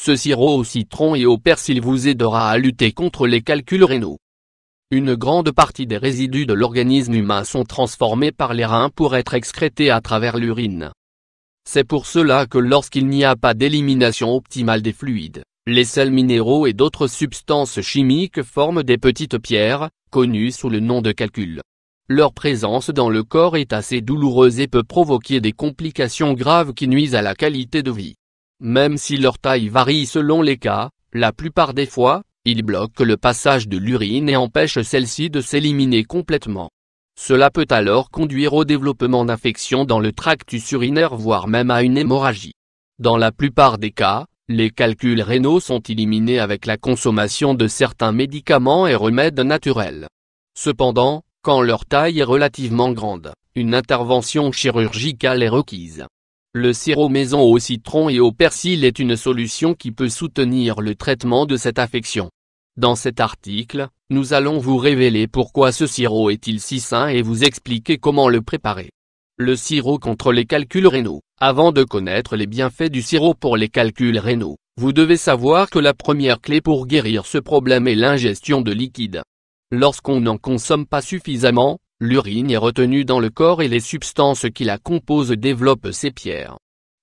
Ce sirop au citron et au persil vous aidera à lutter contre les calculs rénaux. Une grande partie des résidus de l'organisme humain sont transformés par les reins pour être excrétés à travers l'urine. C'est pour cela que lorsqu'il n'y a pas d'élimination optimale des fluides, les sels minéraux et d'autres substances chimiques forment des petites pierres, connues sous le nom de calculs. Leur présence dans le corps est assez douloureuse et peut provoquer des complications graves qui nuisent à la qualité de vie. Même si leur taille varie selon les cas, la plupart des fois, ils bloquent le passage de l'urine et empêchent celle-ci de s'éliminer complètement. Cela peut alors conduire au développement d'infections dans le tractus urinaire voire même à une hémorragie. Dans la plupart des cas, les calculs rénaux sont éliminés avec la consommation de certains médicaments et remèdes naturels. Cependant, quand leur taille est relativement grande, une intervention chirurgicale est requise. Le sirop maison au citron et au persil est une solution qui peut soutenir le traitement de cette affection. Dans cet article, nous allons vous révéler pourquoi ce sirop est-il si sain et vous expliquer comment le préparer. Le sirop contre les calculs rénaux. Avant de connaître les bienfaits du sirop pour les calculs rénaux, vous devez savoir que la première clé pour guérir ce problème est l'ingestion de liquide. Lorsqu'on n'en consomme pas suffisamment, l'urine est retenue dans le corps et les substances qui la composent développent ces pierres.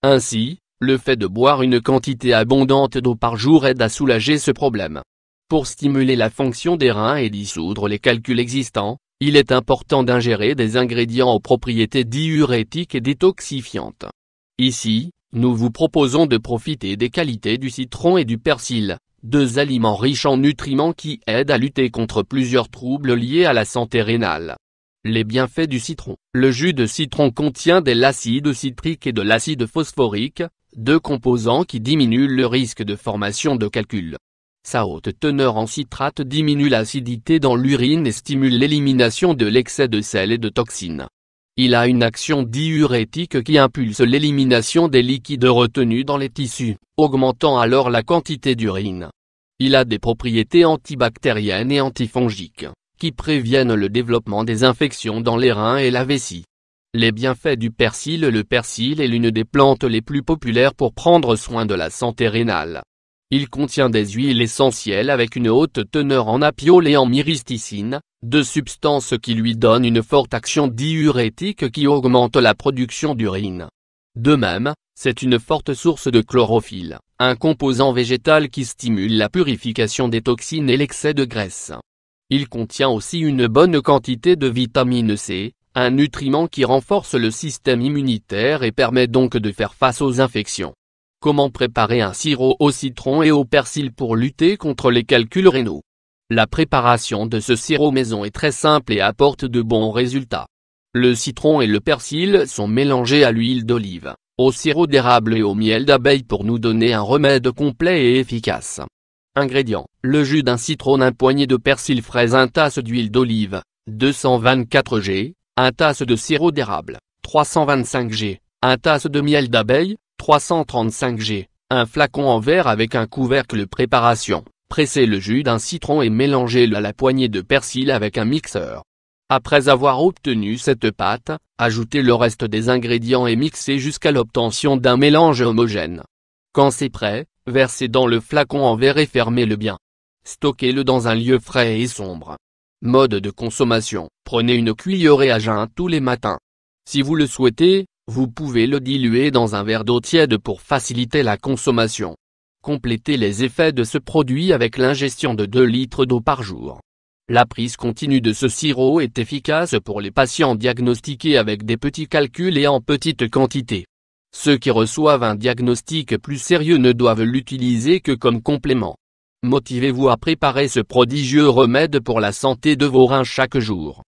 Ainsi, le fait de boire une quantité abondante d'eau par jour aide à soulager ce problème. Pour stimuler la fonction des reins et dissoudre les calculs existants, il est important d'ingérer des ingrédients aux propriétés diurétiques et détoxifiantes. Ici, nous vous proposons de profiter des qualités du citron et du persil, deux aliments riches en nutriments qui aident à lutter contre plusieurs troubles liés à la santé rénale. Les bienfaits du citron. Le jus de citron contient de l'acide citrique et de l'acide phosphorique, deux composants qui diminuent le risque de formation de calculs. Sa haute teneur en citrate diminue l'acidité dans l'urine et stimule l'élimination de l'excès de sel et de toxines. Il a une action diurétique qui impulse l'élimination des liquides retenus dans les tissus, augmentant alors la quantité d'urine. Il a des propriétés antibactériennes et antifongiques, qui préviennent le développement des infections dans les reins et la vessie. Les bienfaits du persil. Le persil est l'une des plantes les plus populaires pour prendre soin de la santé rénale. Il contient des huiles essentielles avec une haute teneur en apiols et en myristicine, deux substances qui lui donnent une forte action diurétique qui augmente la production d'urine. De même, c'est une forte source de chlorophylle, un composant végétal qui stimule la purification des toxines et l'excès de graisse. Il contient aussi une bonne quantité de vitamine C, un nutriment qui renforce le système immunitaire et permet donc de faire face aux infections. Comment préparer un sirop au citron et au persil pour lutter contre les calculs rénaux? La préparation de ce sirop maison est très simple et apporte de bons résultats. Le citron et le persil sont mélangés à l'huile d'olive, au sirop d'érable et au miel d'abeille pour nous donner un remède complet et efficace. Ingrédients. Le jus d'un citron, une poignée de persil fraise, une tasse d'huile d'olive, 224 g, une tasse de sirop d'érable, 325 g, une tasse de miel d'abeille, 335 g, un flacon en verre avec un couvercle. Préparation. Pressez le jus d'un citron et mélangez-le à la poignée de persil avec un mixeur. Après avoir obtenu cette pâte, ajoutez le reste des ingrédients et mixez jusqu'à l'obtention d'un mélange homogène. Quand c'est prêt, versez dans le flacon en verre et fermez-le bien. Stockez-le dans un lieu frais et sombre. Mode de consommation. Prenez une cuillerée à jeun tous les matins. Si vous le souhaitez, vous pouvez le diluer dans un verre d'eau tiède pour faciliter la consommation. Complétez les effets de ce produit avec l'ingestion de 2 litres d'eau par jour. La prise continue de ce sirop est efficace pour les patients diagnostiqués avec des petits calculs et en petite quantité. Ceux qui reçoivent un diagnostic plus sérieux ne doivent l'utiliser que comme complément. Motivez-vous à préparer ce prodigieux remède pour la santé de vos reins chaque jour.